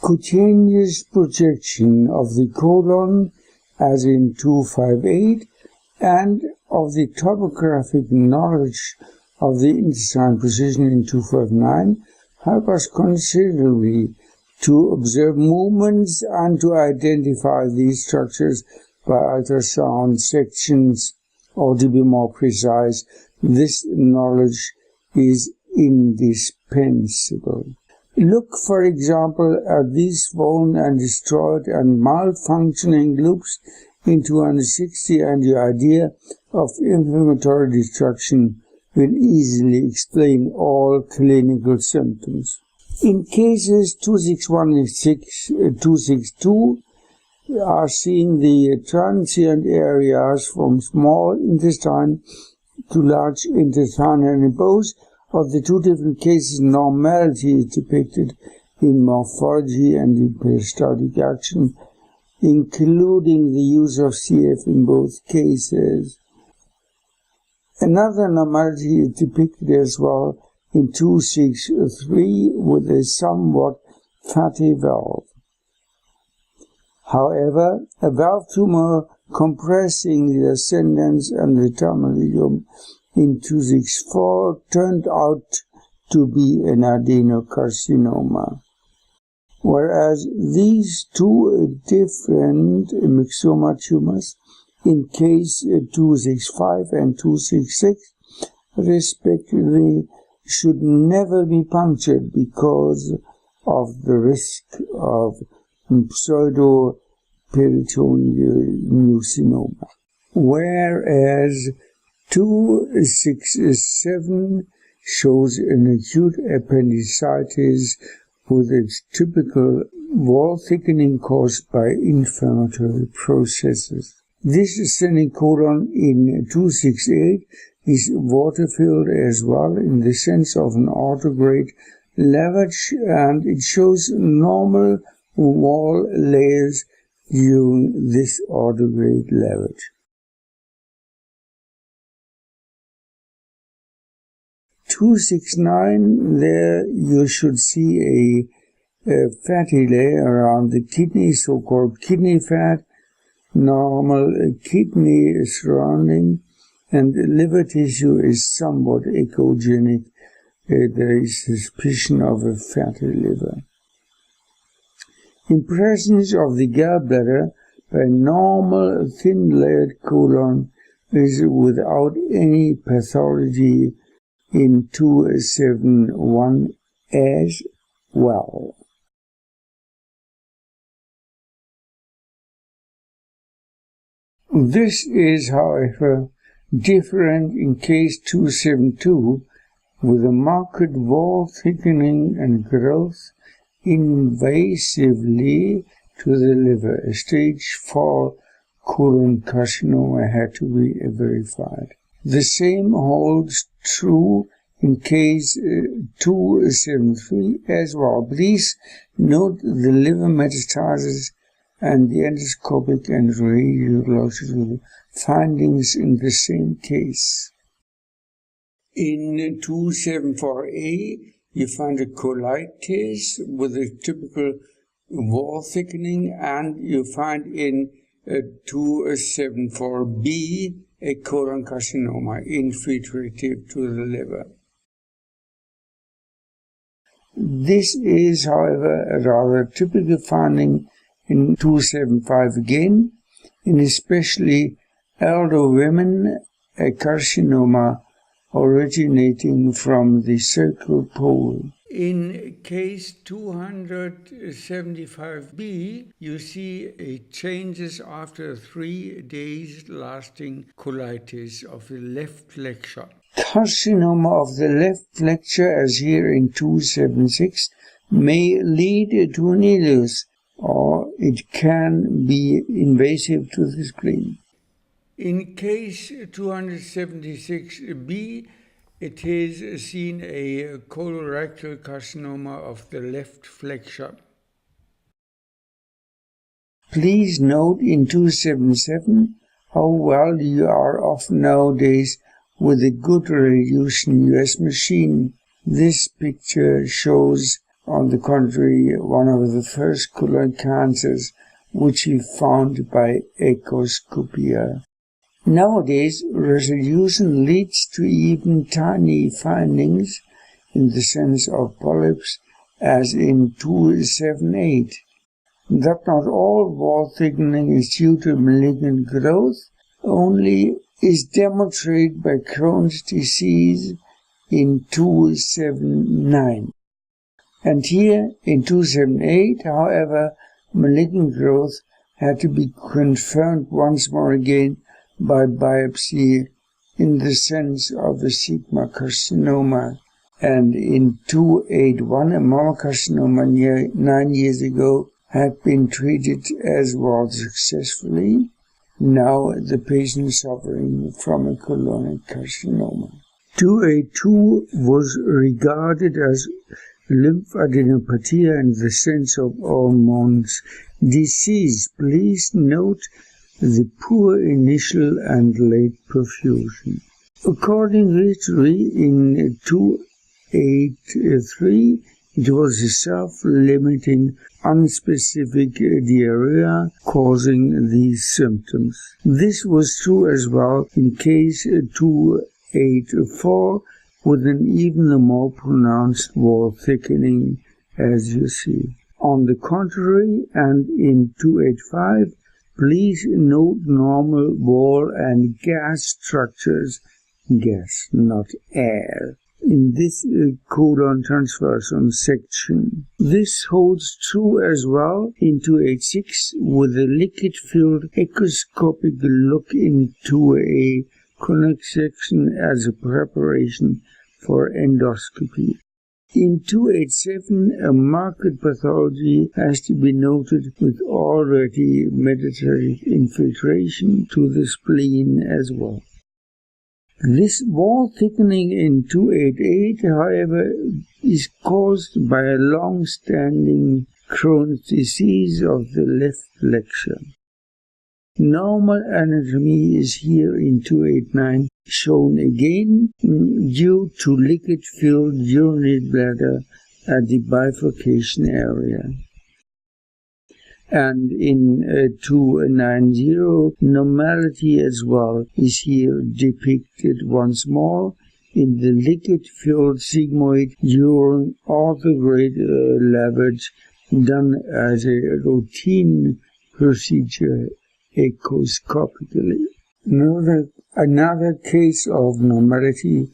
cutaneous projection of the colon, as in 258, and of the topographic knowledge of the intestine position in 259 help us considerably to observe movements and to identify these structures by ultrasound sections, or to be more precise, this knowledge is indispensable. Look, for example, at these swollen and destroyed and malfunctioning loops in 260, and the idea of inflammatory destruction will easily explain all clinical symptoms. In cases 261 and 262, we are seeing the transient areas from small intestine to large intestine, and in both of the two different cases, normality is depicted in morphology and in peristaltic action, including the use of CF in both cases. Another normality is depicted as well in 263 with a somewhat fatty valve. However, a valve tumor compressing the ascendens and the terminal in 264 turned out to be an adenocarcinoma. Whereas these two different myxoma tumors in case 265 and 266 respectively should never be punctured because of the risk of pseudoperitoneal mucinoma. Whereas 267 shows an acute appendicitis with its typical wall thickening caused by inflammatory processes. This ascending colon in 268 is water-filled as well in the sense of an autograde lavage, and it shows normal wall layers during this autograde lavage. 269, there you should see a fatty layer around the kidney, so-called kidney fat, normal kidney surrounding, and liver tissue is somewhat echogenic. There is suspicion of a fatty liver. In presence of the gallbladder, a normal thin-layered colon is without any pathology in 271 as well. This is, however, different in case 272, with a marked wall thickening and growth invasively to the liver. A stage 4 colon carcinoma had to be verified. The same holds true in case 273 as well. Please note the liver metastasis and the endoscopic and radiological findings in the same case. In 274A, you find a colitis with a typical wall thickening, and you find in 274B a colon carcinoma infiltrative to the liver. This is, however, a rather typical finding in 275 again, in especially elder women, a carcinoma originating from the cervical pole. In case 275B, you see changes after 3 days lasting colitis of the left flexure. Carcinoma of the left flexure, as here in 276, may lead to an ileus, or it can be invasive to the spleen. In case 276B, it is seen a colorectal carcinoma of the left flexure. Please note in 277 how well you are off nowadays with a good resolution US machine. This picture shows on the contrary, one of the first colon cancers which he found by echoscopia. Nowadays, resolution leads to even tiny findings in the sense of polyps, as in 278. That not all wall thickening is due to malignant growth only is demonstrated by Crohn's disease in 279. And here, in 278, however, malignant growth had to be confirmed once more again by biopsy in the sense of the sigma carcinoma. And in 281, a mammocarcinoma 9 years ago had been treated as well successfully. Now the patient suffering from a colonic carcinoma. 282 was regarded as lymphadenopathy in the sense of hormones disease. Please note the poor initial and late perfusion. Accordingly, in 283, it was a self-limiting, unspecific diarrhea causing these symptoms. This was true as well in case 284, with an even more pronounced wall thickening, as you see. On the contrary, and in 285, please note normal wall and gas structures, gas, not air, in this colon transversum section. This holds true as well in 286 with a liquid-filled echoscopic look into a colonic section as a preparation for endoscopy. In 287, a marked pathology has to be noted with already metastatic infiltration to the spleen as well. This wall thickening in 288, however, is caused by a long-standing Crohn's disease of the left flexure. Normal anatomy is here in 289 shown again due to liquid-filled urinary bladder at the bifurcation area. And in 290, normality as well is here depicted once more in the liquid-filled sigmoid urine orthograde lavage done as a routine procedure echoscopically. Another case of normality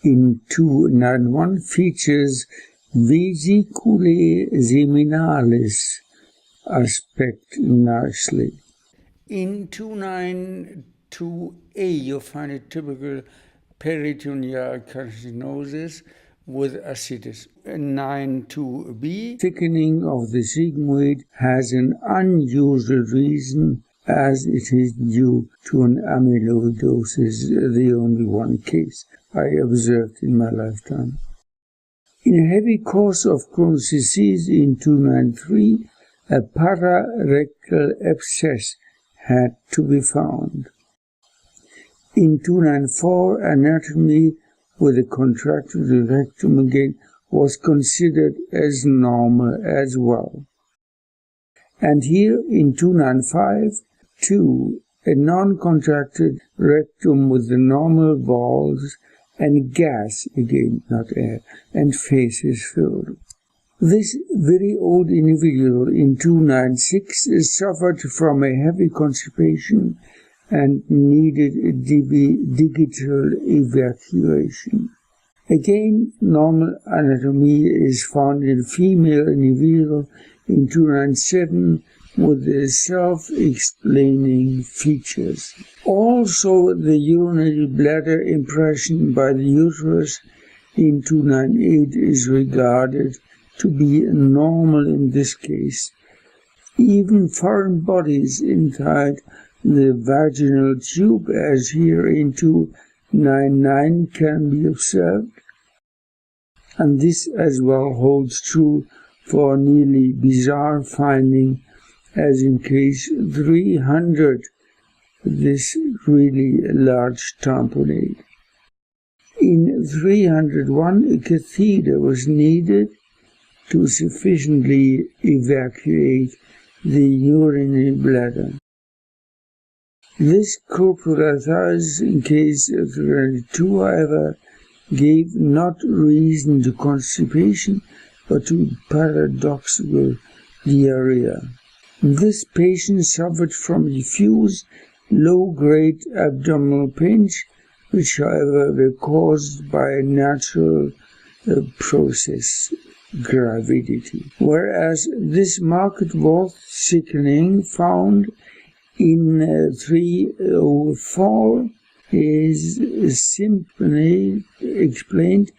in 291 features vesiculae seminalis aspect nicely. In 292A, you find a typical peritoneal carcinosis with ascites. 92B, thickening of the sigmoid has an unusual reason, as it is due to an amyloidosis, the only one case I observed in my lifetime. In a heavy course of Crohn's disease in 293, a pararectal abscess had to be found. In 294, anatomy with a contracted rectum again was considered as normal as well. And here in 295, too, a non-contracted rectum with the normal walls and gas, again not air, and faces filled. This very old individual in 296 suffered from a heavy constipation and needed digital evacuation. Again, normal anatomy is found in female individual in 297 with the self-explaining features. Also, the urinary bladder impression by the uterus in 298 is regarded to be normal in this case. Even foreign bodies inside the vaginal tube, as here in 299, can be observed. And this as well holds true for a nearly bizarre finding, as in case 300, this really large tamponade. In 301, a catheter was needed to sufficiently evacuate the urinary bladder. This corporatized in case 302, however, gave not reason to constipation, but to paradoxical diarrhea. This patient suffered from diffuse, low-grade abdominal pains, which, however, were caused by a natural process, gravidity. Whereas this marked walk thickening found in 304 is simply explained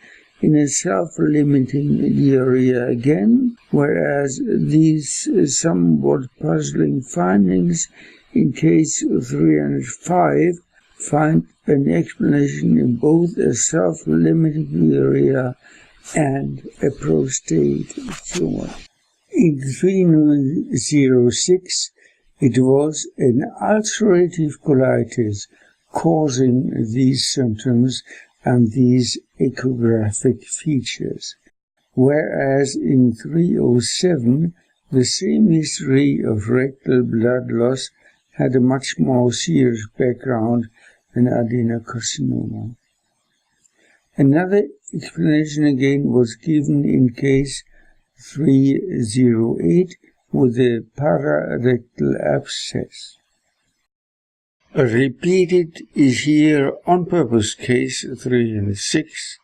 in a self-limiting diarrhea again, whereas these somewhat puzzling findings in case 305 find an explanation in both a self-limiting diarrhea and a prostate tumor. In 306, it was an ulcerative colitis causing these symptoms and these echographic features, whereas in 307, the same history of rectal blood loss had a much more serious background than adenocarcinoma. Another explanation again was given in case 308 with a pararectal abscess. Repeated is here on purpose case 306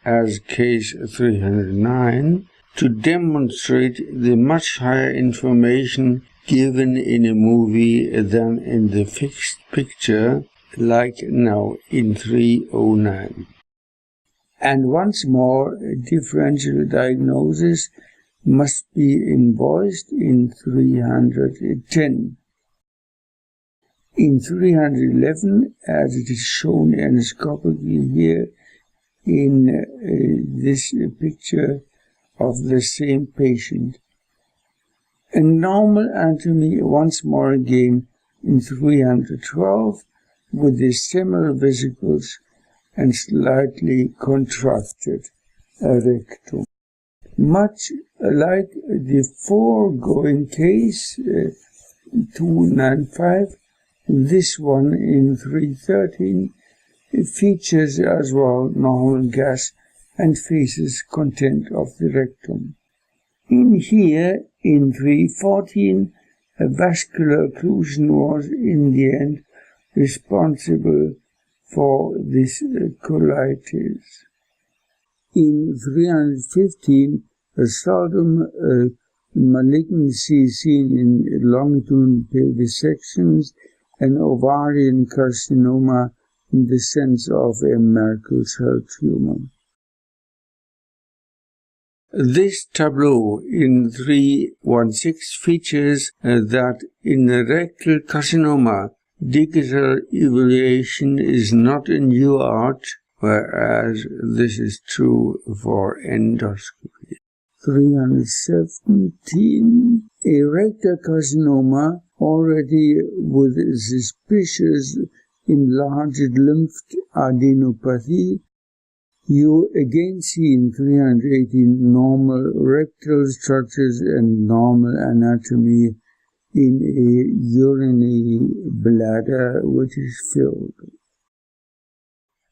as case 309 to demonstrate the much higher information given in a movie than in the fixed picture, like now in 309. And once more, differential diagnosis must be invoiced in 310. In 311, as it is shown endoscopically here in this picture of the same patient. A normal anatomy once more again in 312 with the seminal vesicles and slightly contracted rectum. Much like the foregoing case, 295, this one in 313 features as well normal gas and feces content of the rectum. In here, in 314, a vascular occlusion was in the end responsible for this colitis. In 315, a seldom malignancy seen in longitudinal pelvic sections, an ovarian carcinoma in the sense of a Merkel cell tumor. This tableau in 316 features that in a rectal carcinoma, digital evaluation is not a new art, whereas this is true for endoscopy. 317, a rectal carcinoma already with suspicious enlarged lymph adenopathy. You again see in 318 normal rectal structures and normal anatomy in a urinary bladder which is filled.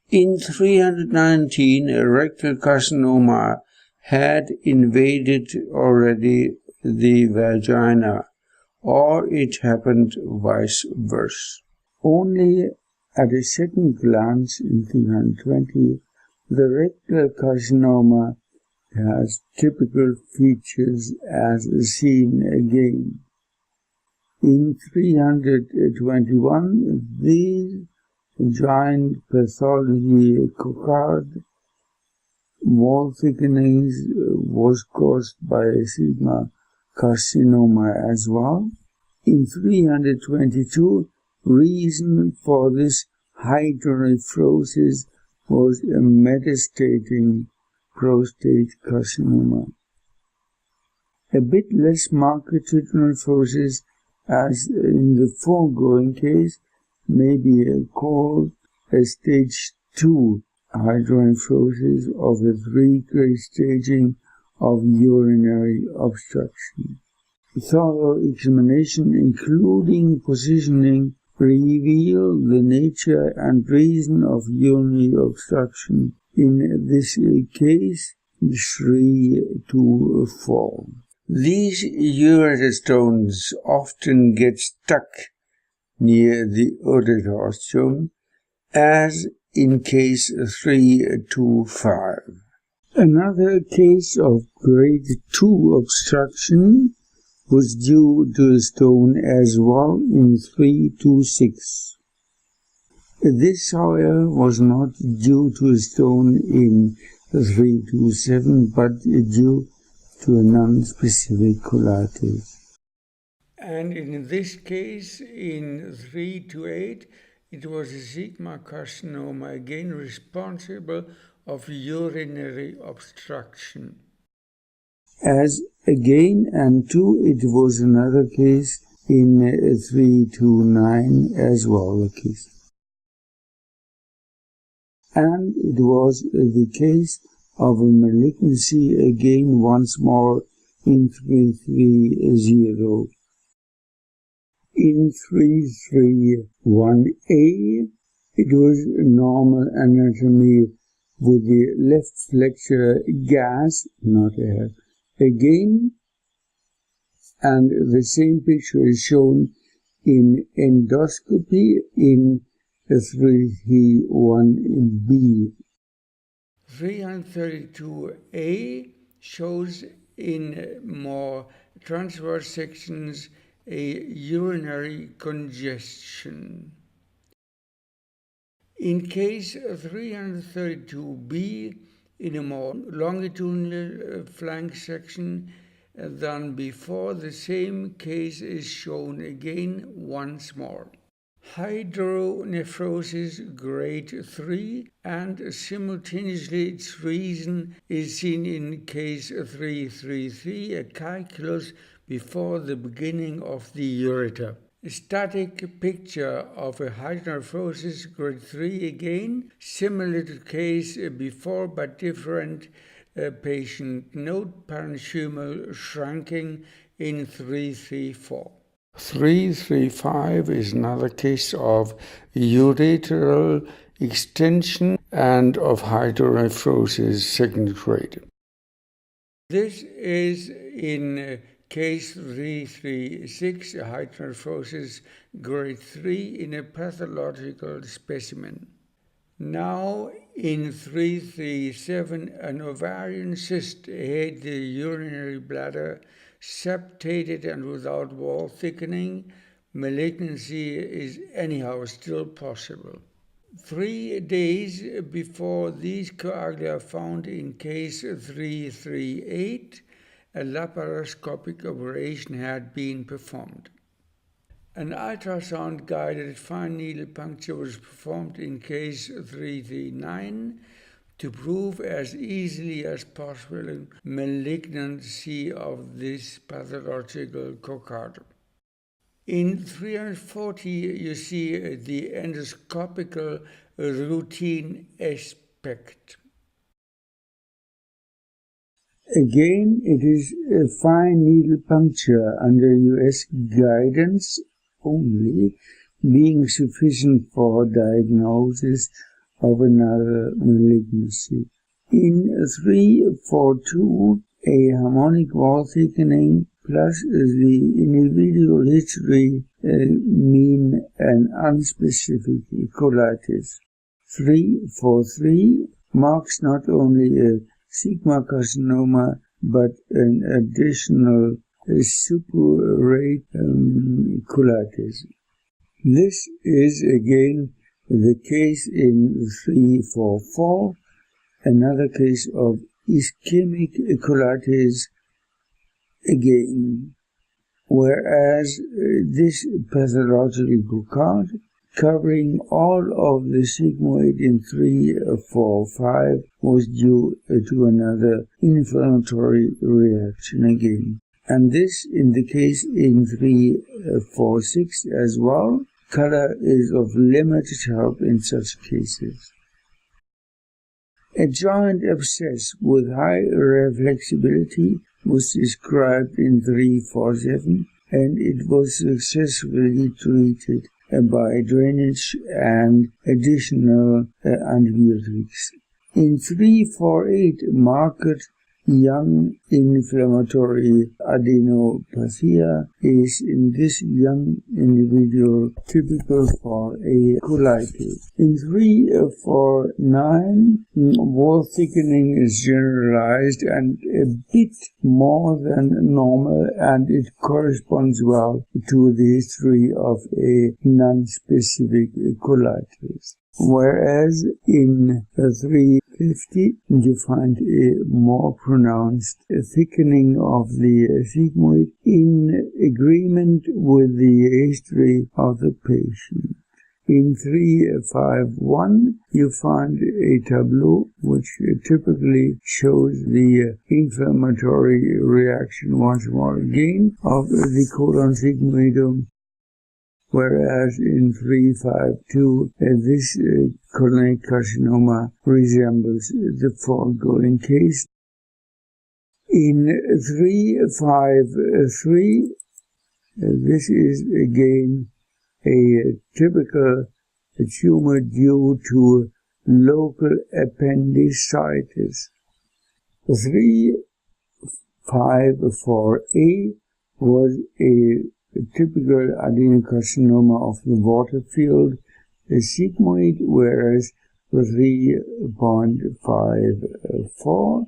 In 319, a rectal carcinoma had invaded already the vagina, or it happened vice versa. Only at a second glance in 320, the rectal carcinoma has typical features as seen again. In 321, the giant pathology cochard wall thickenings was caused by a sigma carcinoma as well. In 322, reason for this hydronephrosis was a metastating prostate carcinoma. A bit less marked hydronephrosis, as in the foregoing case, may be called a stage 2 hydronephrosis of a 3-grade staging of urinary obstruction. Thorough examination, including positioning, reveal the nature and reason of urinary obstruction. In this case, 3 to 4. These ureter stones often get stuck near the ureter, as in case 3 to 5. Another case of grade 2 obstruction was due to a stone as well in 3 to 6. This, however, was not due to a stone in 3 to 7, but due to a non-specific colitis. And in this case, in 3 to 8, it was a sigma carcinoma, again responsible of urinary obstruction. As again and 2, it was another case in 3 to 9 as well a case. And it was the case of a malignancy again once more in 330. In 331A, it was normal anatomy with the left flexure gas, not air, again, and the same picture is shown in endoscopy in 331B. 332A shows in more transverse sections a urinary congestion. In case 332B, in a more longitudinal flank section than before, the same case is shown again once more. Hydronephrosis grade 3, and simultaneously its reason is seen in case 333, a calculus before the beginning of the ureter. A static picture of a hydronephrosis grade 3 again, similar to case before but different patient. Note parenchymal shrinking in 334. 335 is another case of ureteral extension and of hydronephrosis second grade. This is in case 336, hydronephrosis grade 3 in a pathological specimen. Now in 337, an ovarian cyst had the urinary bladder septated and without wall thickening. Malignancy is anyhow still possible. 3 days before these coagula are found in case 338, a laparoscopic operation had been performed. An ultrasound-guided fine needle puncture was performed in case 339 to prove as easily as possible malignancy of this pathological cocarder. In 340, you see the endoscopical routine aspect. Again, it is a fine needle puncture under US guidance only, being sufficient for diagnosis of another malignancy. In 342, a harmonic wall thickening plus the individual history mean an unspecific colitis. 343 marks not only a sigma carcinoma but an additional suppurate colitis. This is again the case in 344, another case of ischemic colitis again, whereas this pathological card covering all of the sigmoid in 345 was due to another inflammatory reaction again. And this in the case in 346 as well. Color is of limited help in such cases. A giant abscess with high reflexibility was described in 347, and it was successfully treated by drainage and additional antibiotics. In 348, marked young inflammatory adenopathy is in this young individual typical for a colitis. In 349, wall thickening is generalized and a bit more than normal, and it corresponds well to the history of a non-specific colitis. Whereas in 350 you find a more pronounced thickening of the sigmoid in agreement with the history of the patient. In 351 you find a tableau which typically shows the inflammatory reaction once more again of the colon sigmoidum. Whereas in 352, this colonic carcinoma resembles the foregoing case. In 353, this is again a typical tumor due to local appendicitis. 354A was a typical adenocarcinoma of the water field, a sigmoid, whereas 3.54,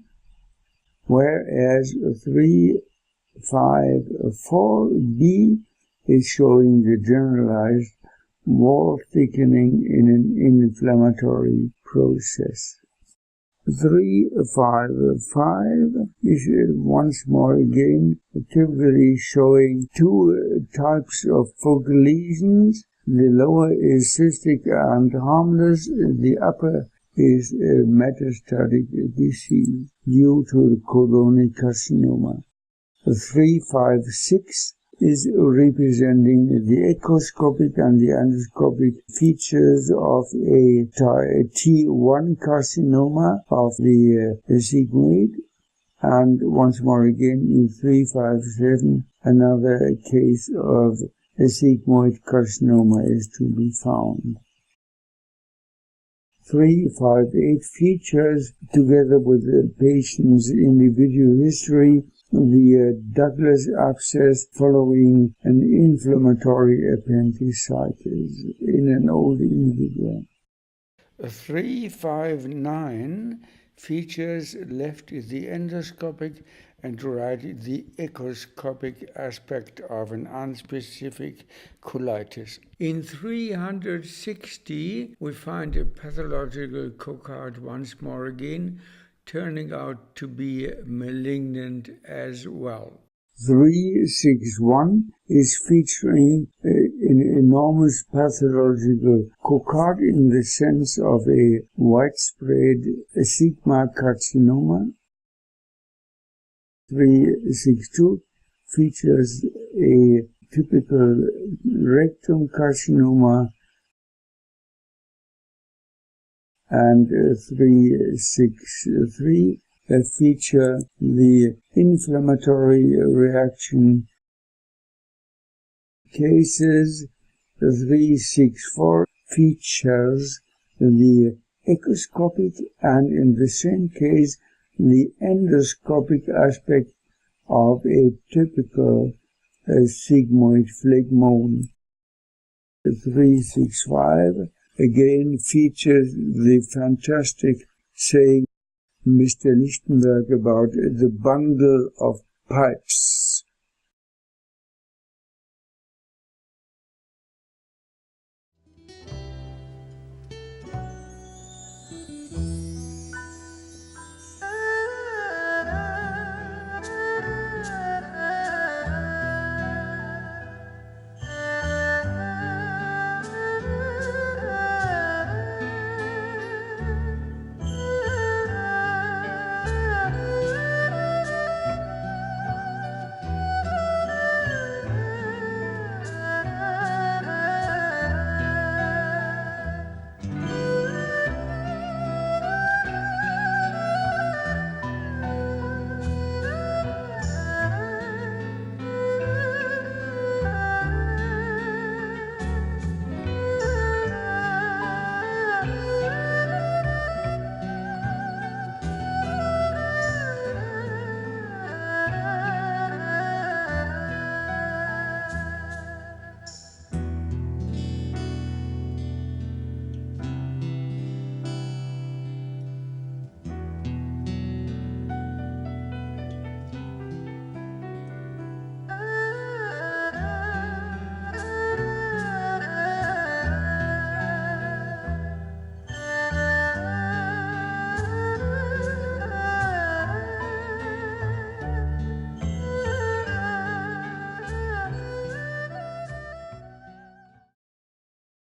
whereas 354B is showing the generalized wall thickening in an inflammatory process. 355 is once more again typically showing two types of focal lesions. The lower is cystic and harmless, the upper is metastatic disease due to the colonic carcinoma. 356 is representing the echoscopic and the endoscopic features of a T1 carcinoma of the sigmoid, and once more again in 357 another case of a sigmoid carcinoma is to be found. 358 features, together with the patient's individual history, the Douglas abscess following an inflammatory appendicitis in an old individual. 359 features left the endoscopic and right the echoscopic aspect of an unspecific colitis. In 360 we find a pathological cohort once more again, turning out to be malignant as well. 361 is featuring an enormous pathological cohort in the sense of a widespread sigma carcinoma. 362 features a typical rectum carcinoma, and 363 feature the inflammatory reaction cases. 364 features the echoscopic and in the same case the endoscopic aspect of a typical sigmoid phlegmon. 365 again features the fantastic saying Mr. Lichtenberg about the bundle of pipes.